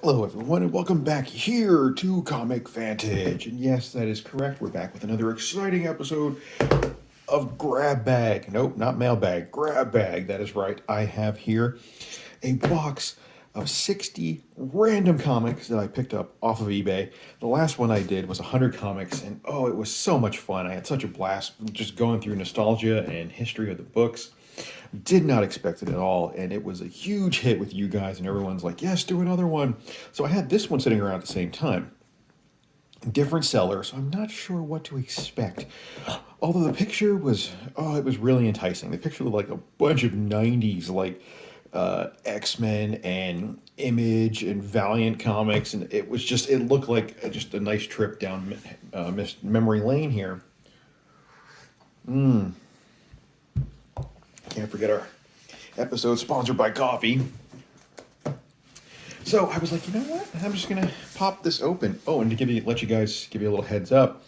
Hello, everyone, and welcome back here to Comic Vantage. And yes, that is correct. We're back with another exciting episode of Grab Bag. Nope, not mailbag. Grab Bag. That is right. I have here a box of 60 random comics that I picked up off of eBay. The last one I did was 100 comics, and oh, it was so much fun. I had such a blast just going through nostalgia and history of the books. Did not expect it at all, and it was a huge hit with you guys, and everyone's like, yes, do another one. So I had this one sitting around at the same time. Different seller, so I'm not sure what to expect. Although the picture was, oh, it was really enticing. The picture looked like a bunch of 90s, like X-Men and Image and Valiant comics, and it was just, it looked like just a nice trip down memory lane here. Can't forget our episode sponsored by coffee. So I was like, you know what? I'm just gonna pop this open. Oh, and to give you a little heads up,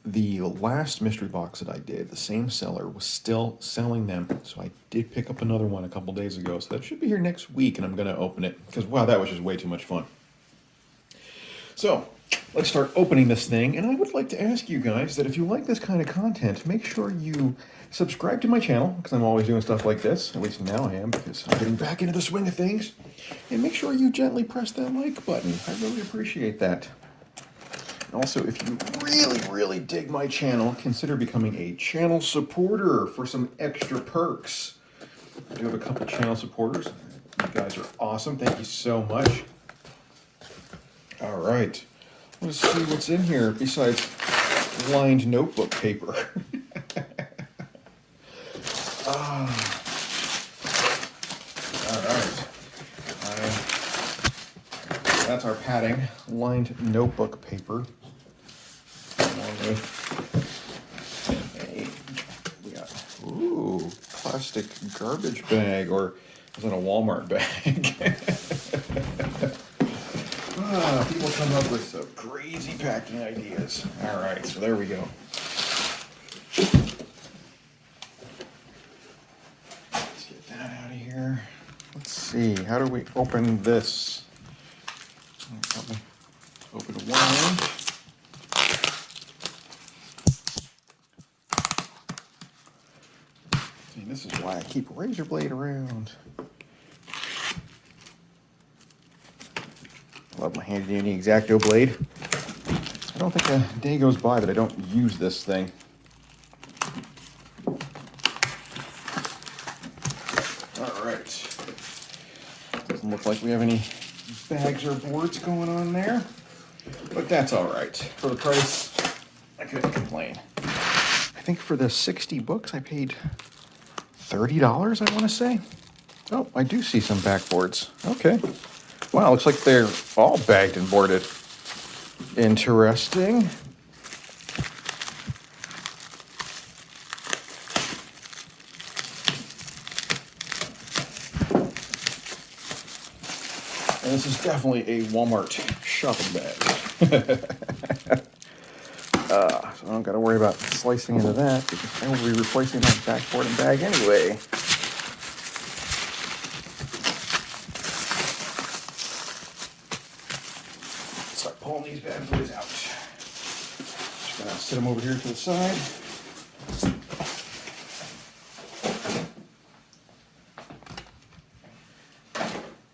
the last mystery box that I did, the same seller was still selling them. So I did pick up another one a couple days ago. So that should be here next week, and I'm gonna open it because wow, that was just way too much fun. So let's start opening this thing, and I would like to ask you guys that if you like this kind of content, make sure you subscribe to my channel, because I'm always doing stuff like this. At least now I am, because I'm getting back into the swing of things. And make sure you gently press that like button. I really appreciate that. And also, if you really, really dig my channel, consider becoming a channel supporter for some extra perks. I do have a couple channel supporters. You guys are awesome. Thank you so much. All right. Let's see what's in here besides lined notebook paper. All right. That's our padding, lined notebook paper. Along with we got plastic garbage bag, or is it a Walmart bag? People come up with some crazy packing ideas. All right, so there we go. Let's get that out of here. Let's see, how do we open this? Open it wide. See, this is why I keep a razor blade around. Love my handy dandy X-Acto blade. I don't think a day goes by that I don't use this thing. All right. Doesn't look like we have any bags or boards going on there, but that's all right. For the price, I couldn't complain. I think for the 60 books, I paid $30, I want to say. Oh, I do see some backboards. Okay. Wow, looks like they're all bagged and boarded. Interesting. And this is definitely a Walmart shopping bag. So I don't got to worry about slicing into that because I will be replacing my backboard and bag anyway. Start pulling these bad boys out. Just gonna sit them over here to the side.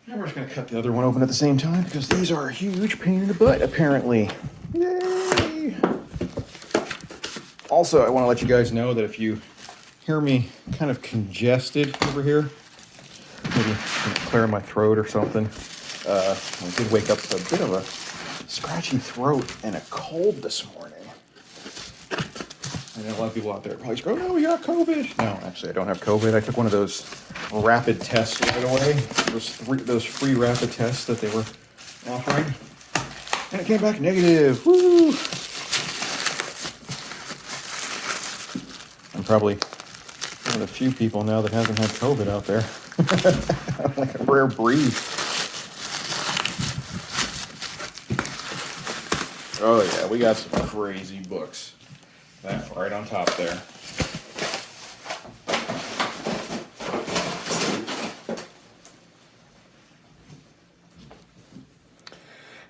And we're just gonna cut the other one open at the same time because these are a huge pain in the butt, apparently. Yay! Also, I want to let you guys know that if you hear me kind of congested over here, maybe clearing my throat or something. I did wake up with a bit of a scratchy throat and a cold this morning. I know a lot of people out there probably go, "Oh, you got COVID." No, actually, I don't have COVID. I took one of those rapid tests right away. Those free rapid tests that they were offering, and it came back negative. Woo! I'm probably one of the few people now that hasn't had COVID out there. I'm like a rare breed. Oh yeah, we got some crazy books. That right on top there.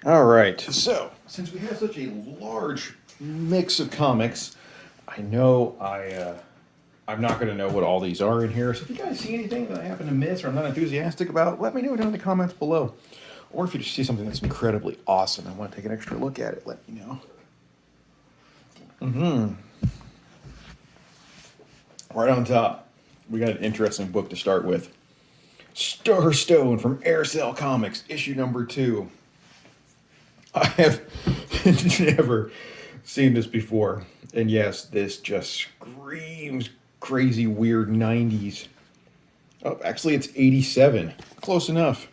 All right, so since we have such a large mix of comics, I know I'm not going to know what all these are in here. So if you guys see anything that I happen to miss or I'm not enthusiastic about, let me know down in the comments below. Or if you just see something that's incredibly awesome and want to take an extra look at it, let me know. Right on top, we got an interesting book to start with. Starstone from Aircell Comics, issue number 2. I have never seen this before. And yes, this just screams crazy, weird 90s. Oh, actually, it's 87. Close enough.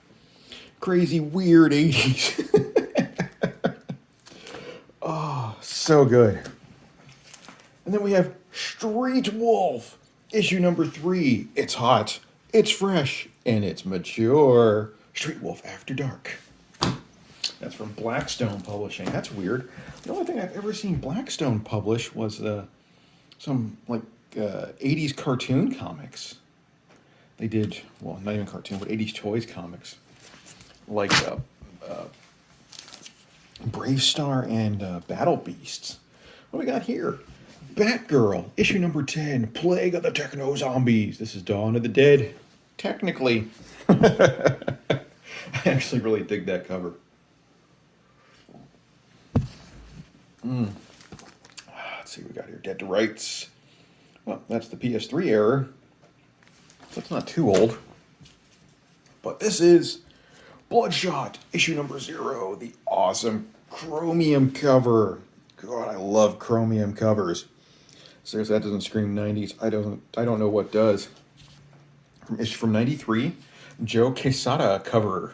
Crazy, weird 80s. Oh, so good. And then we have Street Wolf, issue number 3. It's hot, it's fresh, and it's mature. Street Wolf After Dark. That's from Blackstone Publishing. That's weird. The only thing I've ever seen Blackstone publish was some 80s cartoon comics. They did, well, not even cartoon, but 80s toys comics. Like Brave Star and Battle Beasts. What do we got here? Batgirl, issue number 10, Plague of the Techno Zombies. This is Dawn of the Dead. Technically. I actually really dig that cover. Let's see what we got here. Dead to Rights. Well, that's the PS3 era. So it's not too old. But this is Bloodshot, issue number 0. The awesome chromium cover. God, I love chromium covers. Seriously, that doesn't scream 90s. I don't know what does. From 93, Joe Quesada cover.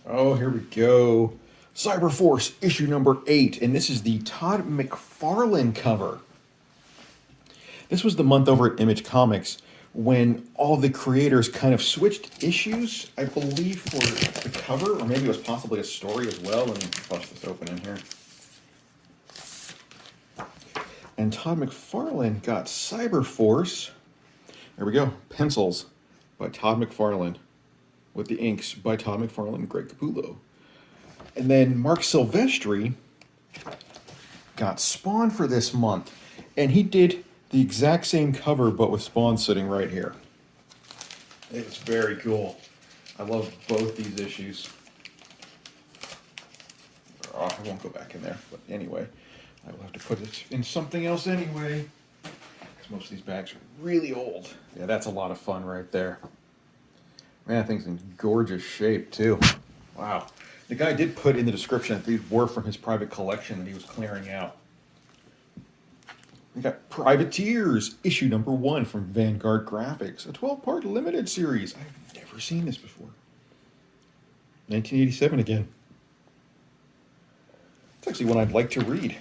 Oh, here we go. Cyberforce, issue number 8, and this is the Todd McFarlane cover. This was the month over at Image Comics when all the creators kind of switched issues, I believe, for the cover, or maybe it was possibly a story as well. Let me bust this open in here. And Todd McFarlane got Cyberforce. There we go. Pencils by Todd McFarlane with the inks by Todd McFarlane and Greg Capullo. And then Mark Silvestri got Spawn for this month. And he did the exact same cover, but with Spawn sitting right here. It's very cool. I love both these issues. Oh, I won't go back in there. But anyway, I will have to put it in something else anyway. Because most of these bags are really old. Yeah, that's a lot of fun right there. Man, that thing's in gorgeous shape, too. Wow. The guy did put in the description that these were from his private collection that he was clearing out. We got Privateers, issue number 1 from Vanguard Graphics, a 12-part limited series. I've never seen this before. 1987 again. It's actually one I'd like to read.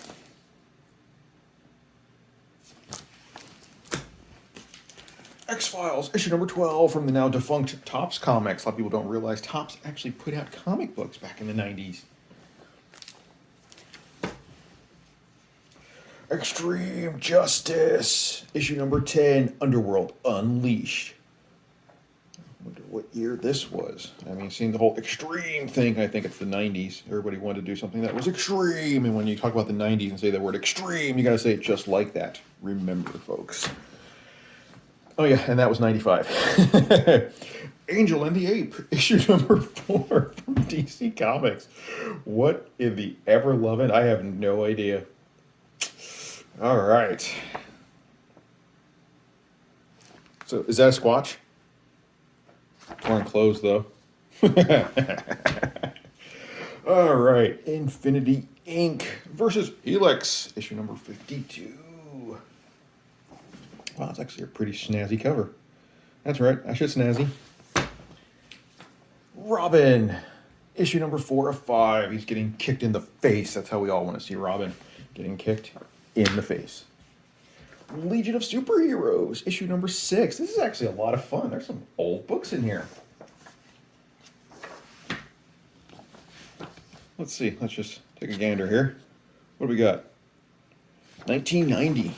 X-Files, issue number 12 from the now defunct Topps Comics. A lot of people don't realize Topps actually put out comic books back in the 90s. Extreme Justice, issue number 10, Underworld Unleashed. I wonder what year this was. I mean, seeing the whole extreme thing, I think it's the 90s. Everybody wanted to do something that was extreme, and when you talk about the 90s and say the word extreme, you gotta say it just like that. Remember, folks. Oh yeah, and that was 95. Angel and the Ape, issue number 4 from DC Comics. What in the ever-loving? I have no idea. All right. So, is that a Squatch? Torn clothes, though. All right. Infinity Inc. versus Helix, issue number 52. Wow, it's actually a pretty snazzy cover. That's right, I should snazzy. Robin, issue number 4 of 5. He's getting kicked in the face. That's how we all want to see Robin, getting kicked in the face. Legion of Superheroes, issue number 6. This is actually a lot of fun. There's some old books in here. Let's see. Let's just take a gander here. What do we got? 1990.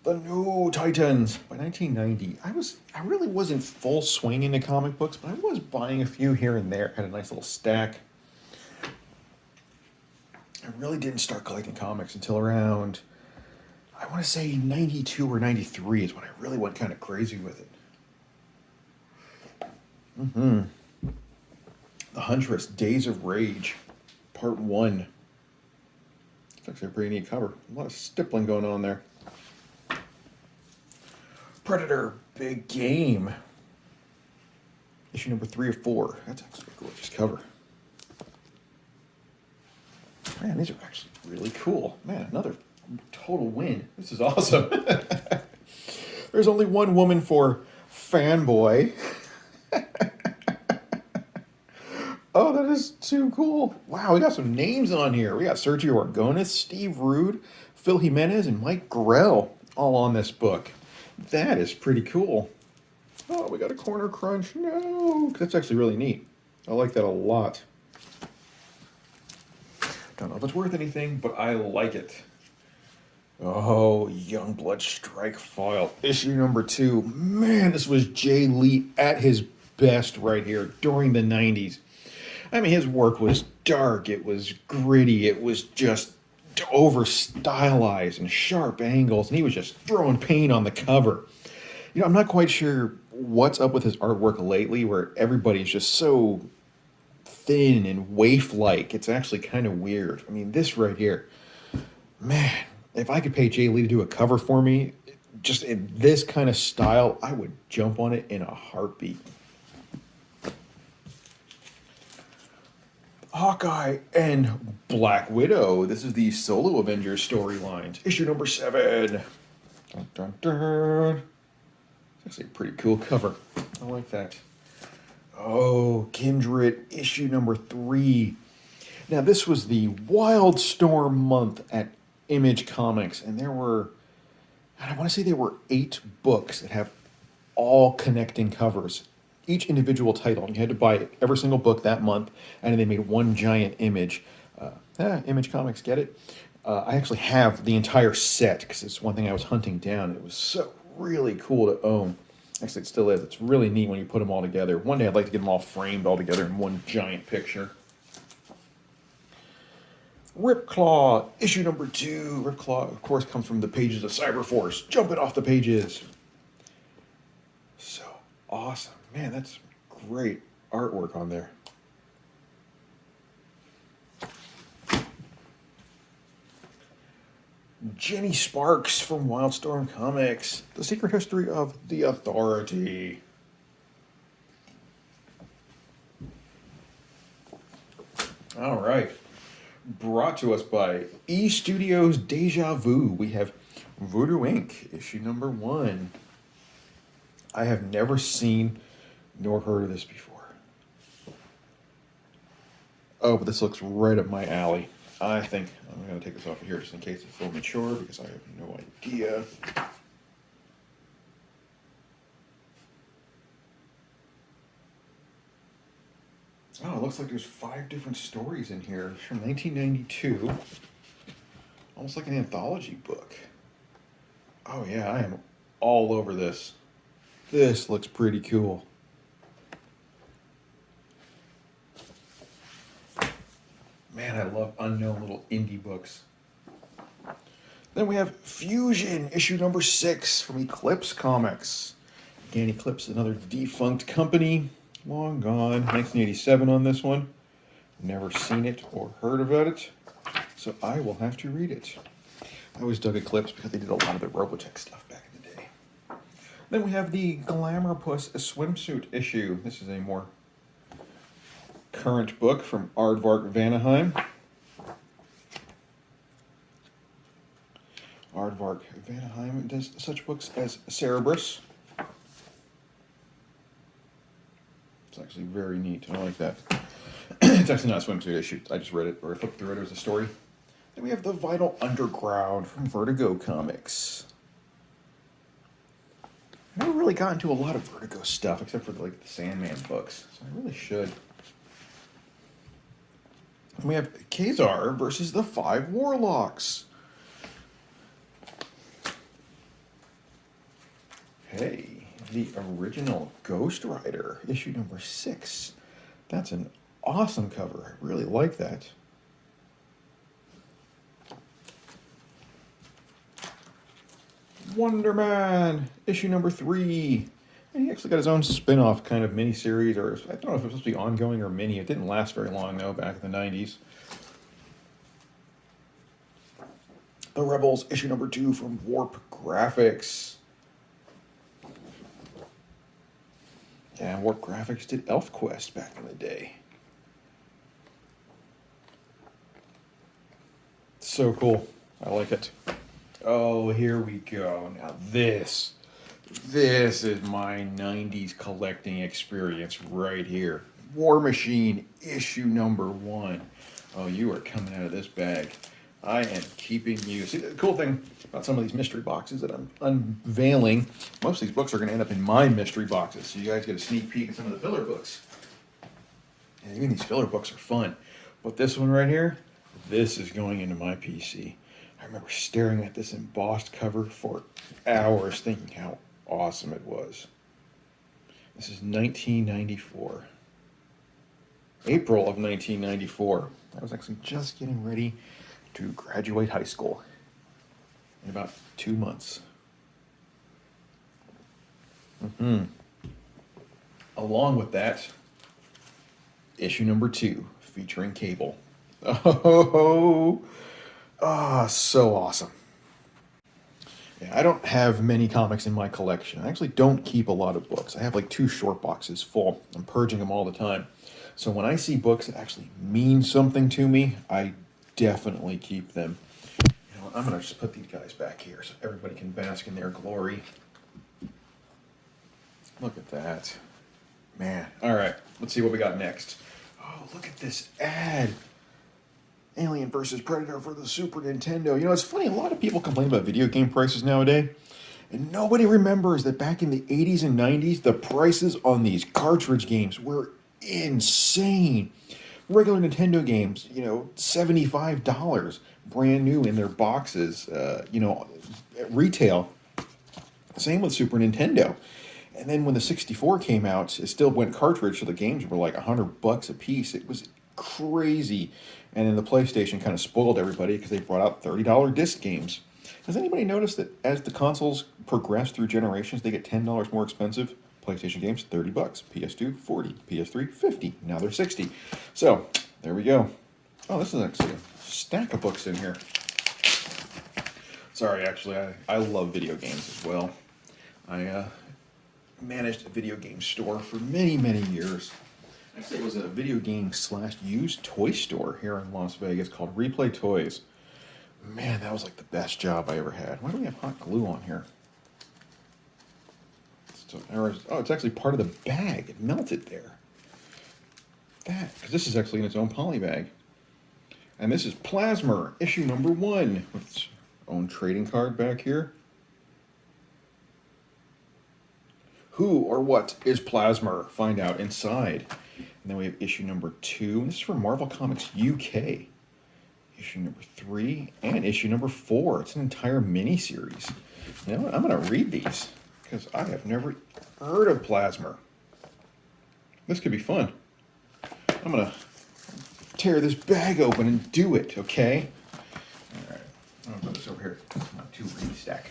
The The New Titans by 1990. I really wasn't full swing into comic books, but I was buying a few here and there. Had a nice little stack. I really didn't start collecting comics until around, I want to say 92 or 93 is when I really went kind of crazy with it. The Huntress, Days of Rage, Part 1. It's actually a pretty neat cover. A lot of stippling going on there. Predator, Big Game. Issue number 3 of 4. That's actually a gorgeous cover. Man, these are actually really cool. Man, another total win. This is awesome. There's only one woman for Fanboy. Oh, that is too cool. Wow, we got some names on here. We got Sergio Aragonis, Steve Rude, Phil Jimenez, and Mike Grell all on this book. That is pretty cool. Oh, we got a corner crunch. No, that's actually really neat. I like that a lot. Don't know if it's worth anything, but I like it. Oh, Youngblood Strike File, issue number 2. Man, this was Jay Lee at his best right here during the 90s. I mean, his work was dark, it was gritty, it was just over stylized and sharp angles, and he was just throwing paint on the cover. You know, I'm not quite sure what's up with his artwork lately, where everybody's just so thin and waif-like. It's actually kind of weird. I mean, this right here, man, if I could pay Jay Lee to do a cover for me, just in this kind of style, I would jump on it in a heartbeat. Hawkeye and Black Widow. This is the Solo Avengers storylines. Issue number 7. Dun, dun, dun. It's actually a pretty cool cover. I like that. Oh, Kindred, issue number 3. Now, this was the Wildstorm month at Image Comics, and there were, I want to say there were 8 books that have all connecting covers. Each individual title. You had to buy every single book that month, and then they made one giant image. Image Comics, get it? I actually have the entire set, because it's one thing I was hunting down. It was so really cool to own. Actually, it still is. It's really neat when you put them all together. One day I'd like to get them all framed all together in one giant picture. Ripclaw, issue number 2. Ripclaw, of course, comes from the pages of Cyberforce. Jumping off the pages. So awesome. Man, that's great artwork on there. Jenny Sparks from Wildstorm Comics. The Secret History of the Authority. All right. Brought to us by E Studios Deja Vu. We have Voodoo Inc., issue number 1. I have never seen nor heard of this before. Oh, but this looks right up my alley. I think I'm going to take this off of here just in case it's a little mature, because I have no idea. Oh, it looks like there's 5 different stories in here. It's from 1992. Almost like an anthology book. Oh yeah, I am all over this. This looks pretty cool. Man, I love unknown little indie books. Then we have Fusion, issue number 6 from Eclipse Comics. Again, Eclipse, another defunct company. Long gone. 1987 on this one. Never seen it or heard about it, so I will have to read it. I always dug Eclipse because they did a lot of the Robotech stuff back in the day. Then we have the Glamour Puss swimsuit issue. This is a more current book from Aardvark Vanaheim. Aardvark Vanaheim does such books as Cerberus. It's actually very neat. I like that. It's actually not a swimsuit issue. I just read it, or I flipped through it as a story. Then we have The Vital Underground from Vertigo Comics. I never really got into a lot of Vertigo stuff, except for like the Sandman books, so I really should. And we have Khazar versus the 5 Warlocks. Okay, the original Ghost Rider, issue number 6. That's an awesome cover. I really like that. Wonder Man, issue number 3. And he actually got his own spin-off kind of miniseries, or I don't know if it was supposed to be ongoing or mini. It didn't last very long, though, back in the 90s. The Rebels, issue number 2 from Warp Graphics. Yeah, Warp Graphics did ElfQuest back in the day. So cool. I like it. Oh, here we go. Now this is my 90s collecting experience right here. War Machine, issue number 1. Oh, you are coming out of this bag. I am keeping you. See, the cool thing about some of these mystery boxes that I'm unveiling, most of these books are going to end up in my mystery boxes, so you guys get a sneak peek at some of the filler books. And even these filler books are fun. But this one right here, this is going into my PC. I remember staring at this embossed cover for hours thinking how awesome it was. This is 1994. April of 1994. I was actually just getting ready to graduate high school in about 2 months. Along with that, issue number 2, featuring Cable. Oh, so awesome. Yeah, I don't have many comics in my collection. I actually don't keep a lot of books. I have like 2 short boxes full. I'm purging them all the time. So when I see books that actually mean something to me, I definitely keep them. You know, I'm going to just put these guys back here so everybody can bask in their glory. Look at that. Man. All right, let's see what we got next. Oh, look at this ad. Alien vs. Predator for the Super Nintendo. You know, it's funny, a lot of people complain about video game prices nowadays, and nobody remembers that back in the 80s and 90s, the prices on these cartridge games were insane. Regular Nintendo games, you know, $75, brand new in their boxes, you know, at retail. Same with Super Nintendo. And then when the 64 came out, it still went cartridge, so the games were like $100 a piece. It was crazy. And then the PlayStation kind of spoiled everybody because they brought out $30 disc games. Has anybody noticed that as the consoles progress through generations, they get $10 more expensive? PlayStation games, $30. PS2, $40. PS3, $50. Now they're $60. So, there we go. Oh, this is actually a stack of books in here. Sorry, actually, I love video games as well. I managed a video game store for many, many years. Actually, it was a video game / used toy store here in Las Vegas called Replay Toys. Man, that was like the best job I ever had. Why do we have hot glue on here? Oh, it's actually part of the bag. It melted there. Because this is actually in its own poly bag. And this is Plasma, issue number 1, with its own trading card back here. Who or what is Plasma? Find out inside. And then we have issue number 2. And this is from Marvel Comics UK. Issue number 3 and issue number 4. It's an entire mini-series. You know what? I'm going to read these because I have never heard of Plasma. This could be fun. I'm going to tear this bag open and do it, okay? All right. I'm going to put this over here. It's not too read stack.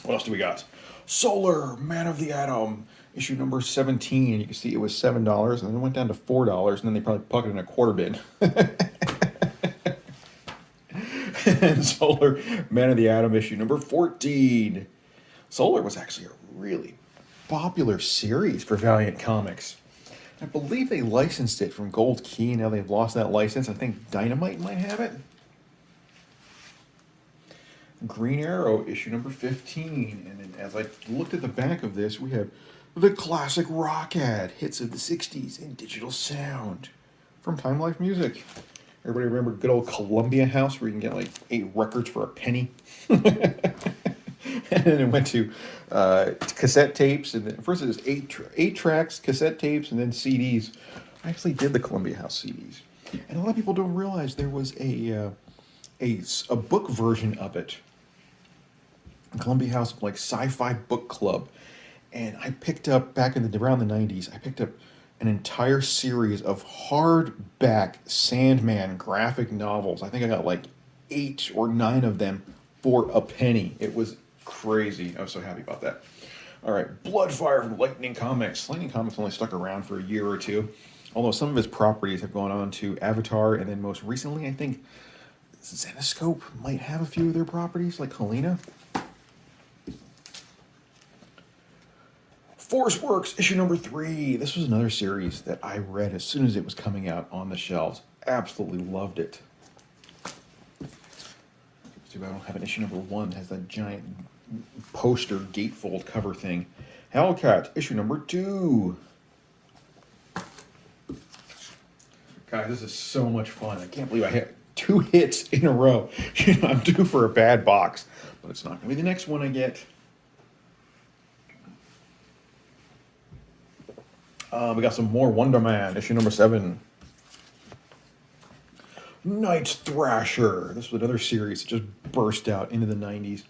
What else do we got? Solar, Man of the Atom, issue number 17. And you can see it was $7, and then it went down to $4, and then they probably pocketed in a quarter bin. And Solar, Man of the Atom, issue number 14. Solar was actually a really popular series for Valiant Comics. I believe they licensed it from Gold Key. Now they've lost that license. I think Dynamite might have it. Green Arrow, issue number 15. And then as I looked at the back of this, we have the classic rock ad, hits of the 60s in digital sound from Time Life Music. Everybody remember good old Columbia House where you can get like 8 records for a penny? And then it went to cassette tapes. And then first it was 8 tracks, cassette tapes, and then CDs. I actually did the Columbia House CDs. And a lot of people don't realize there was a book version of it Columbia House like sci-fi book club, and I picked up back in the around the '90s. I picked up an entire series of hardback Sandman graphic novels. I think I got like 8 or 9 of them for a penny. It was crazy. I was so happy about that. All right, Bloodfire from Lightning Comics. Lightning Comics only stuck around for a year or two, although some of his properties have gone on to Avatar, and then most recently, I think Zenescope might have a few of their properties, like Helena. Force Works, issue number 3. This was another series that I read as soon as it was coming out on the shelves. Absolutely loved it. Too bad I don't have an issue number 1 that has that giant poster gatefold cover thing. Hellcat, issue number 2. Guys, this is so much fun. I can't believe I had 2 hits in a row. I'm due for a bad box, but it's not going to be the next one I get. We got some more Wonder Man, issue number 7. Knight's Thrasher. This was another series that just burst out into the 90s.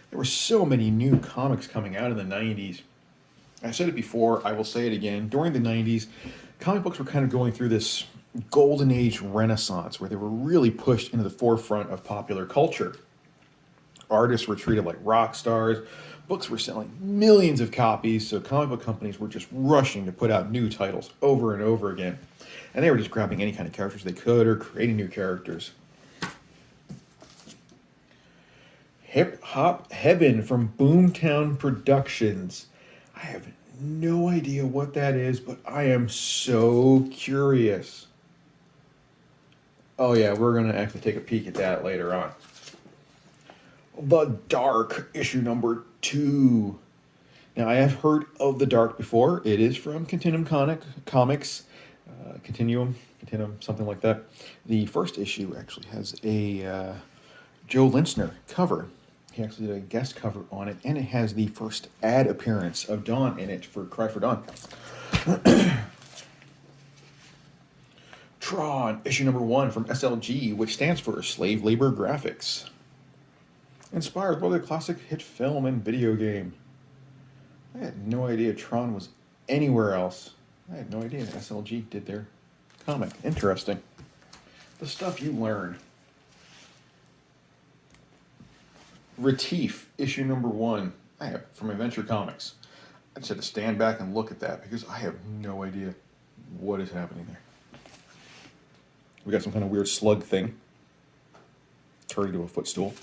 There were so many new comics coming out in the 90s. I said it before, I will say it again. During the 90s, comic books were kind of going through this golden age renaissance where they were really pushed into the forefront of popular culture. Artists were treated like rock stars. Books were selling millions of copies, so comic book companies were just rushing to put out new titles over and over again. And they were just grabbing any kind of characters they could or creating new characters. Hip Hop Heaven from Boomtown Productions. I have no idea what that is, but I am so curious. Oh yeah, we're going to actually take a peek at that later on. The Dark, issue number 2. Now, I have heard of The Dark before. It is from Continuum Comics. Continuum, something like that. The first issue actually has a Joe Linsner cover. He actually did a guest cover on it, and it has the first ad appearance of Dawn in it for Cry for Dawn. Tron, issue number 1 from SLG, which stands for Slave Labor Graphics. Inspired by the classic hit film and video game. I had no idea Tron was anywhere else. I had no idea SLG did their comic. Interesting. The stuff you learn. Retief, issue number 1. I have from Adventure Comics. I just had to stand back and look at that because I have no idea what is happening there. We got some kind of weird slug thing. Turned into a footstool.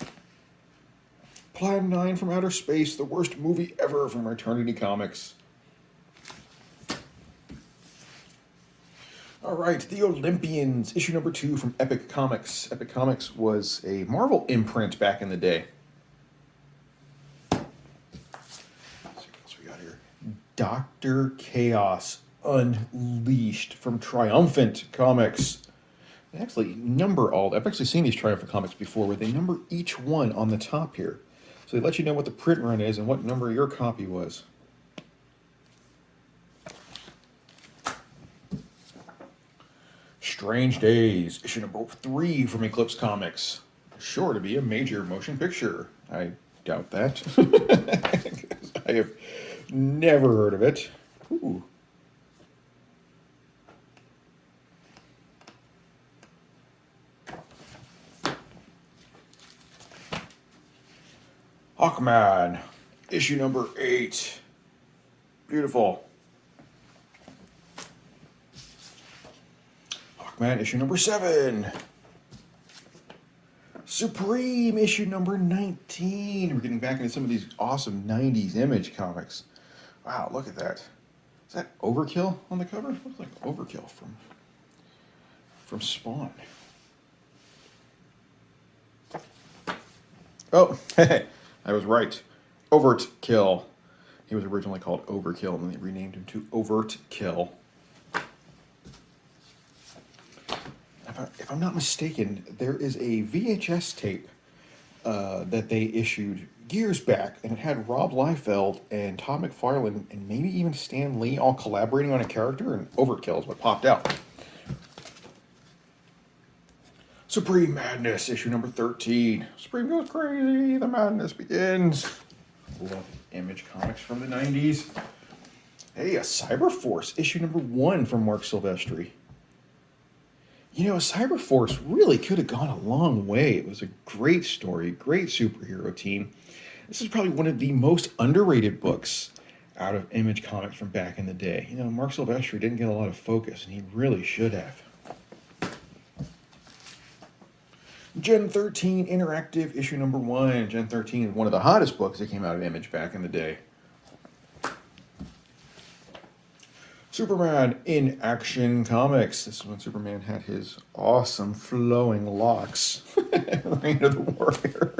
Plan 9 from Outer Space, the worst movie ever from Eternity Comics. All right, The Olympians, issue number 2 from Epic Comics. Epic Comics was a Marvel imprint back in the day. Let's see what else we got here. Dr. Chaos Unleashed from Triumphant Comics. They actually number all. I've actually seen these Triumphant Comics before where they number each one on the top here. So they let you know what the print run is and what number your copy was. Strange Days, issue number 3 from Eclipse Comics. Sure to be a major motion picture. I doubt that. I have never heard of it. Ooh. Aquaman, issue number 8. Beautiful. Aquaman, issue number 7. Supreme, issue number 19. We're getting back into some of these awesome 90s Image comics. Wow, look at that. Is that Overkill on the cover? Looks like Overkill from Spawn. Oh, hey. I was right. Overt Kill. He was originally called Overkill, and then they renamed him to Overt Kill. If I'm not mistaken, there is a VHS tape that they issued years back, and it had Rob Liefeld and Todd McFarlane and maybe even Stan Lee all collaborating on a character, and Overkill is what popped out. Supreme Madness, issue number 13. Supreme goes crazy, the madness begins. love Image Comics from the 90s. Hey, a Cyberforce, issue number 1 from Mark Silvestri. You know, Cyberforce really could have gone a long way. It was a great story, great superhero team. This is probably one of the most underrated books out of Image Comics from back in the day. You know, Mark Silvestri didn't get a lot of focus, and he really should have. Gen 13 Interactive, issue number 1. Gen 13 is one of the hottest books that came out of Image back in the day. Superman in Action Comics. This is when Superman had his awesome flowing locks. Reign of the Warrior.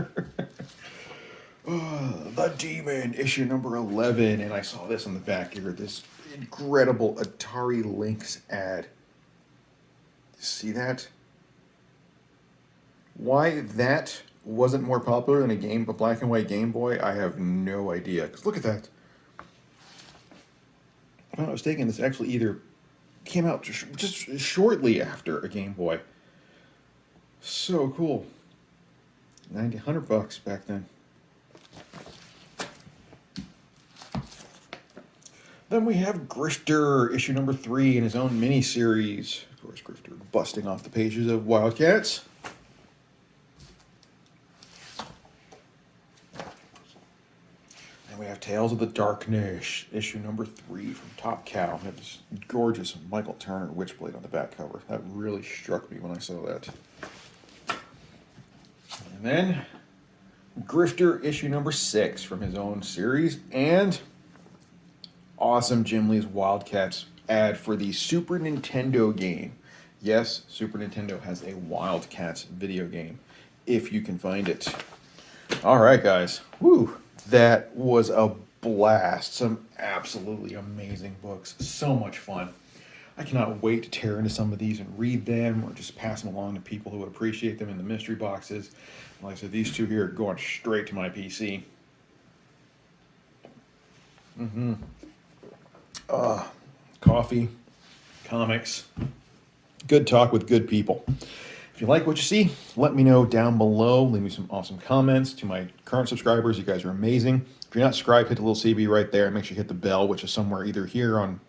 The Demon, issue number 11. And I saw this on the back here, this incredible Atari Lynx ad. See that? Why that wasn't more popular than a black and white Game Boy, I have no idea. Because look at that. If I'm not mistaken, this actually either came out just shortly after a Game Boy. So cool. $100 back then. Then we have Grifter, issue number 3 in his own mini-series. Of course, Grifter busting off the pages of Wildcats. We have Tales of the Darkness, issue number 3 from Top Cow. We have this gorgeous Michael Turner Witchblade on the back cover. That really struck me when I saw that. And then Grifter, issue number 6 from his own series. And awesome Jim Lee's Wildcats ad for the Super Nintendo game. Yes, Super Nintendo has a Wildcats video game, if you can find it. All right, guys. Woo! That was a blast. Some absolutely amazing books. So much fun. I cannot wait to tear into some of these and read them or just pass them along to people who would appreciate them in the mystery boxes. Like I said, these two here are going straight to my PC. Coffee, comics, good talk with good people. If you like what you see, let me know down below. Leave me some awesome comments. To my current subscribers, you guys are amazing. If you're not subscribed, hit the little CB right there and make sure you hit the bell, which is somewhere either here on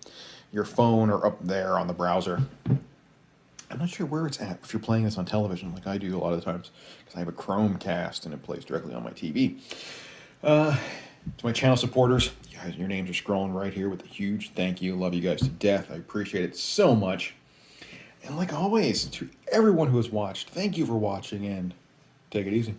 your phone or up there on the browser. I'm not sure where it's at if you're playing this on television like I do a lot of the times, because I have a Chromecast and it plays directly on my TV. To my channel supporters, you guys, your names are scrolling right here with a huge thank you. Love you guys to death. I appreciate it so much. And like always, to everyone who has watched, thank you for watching and take it easy.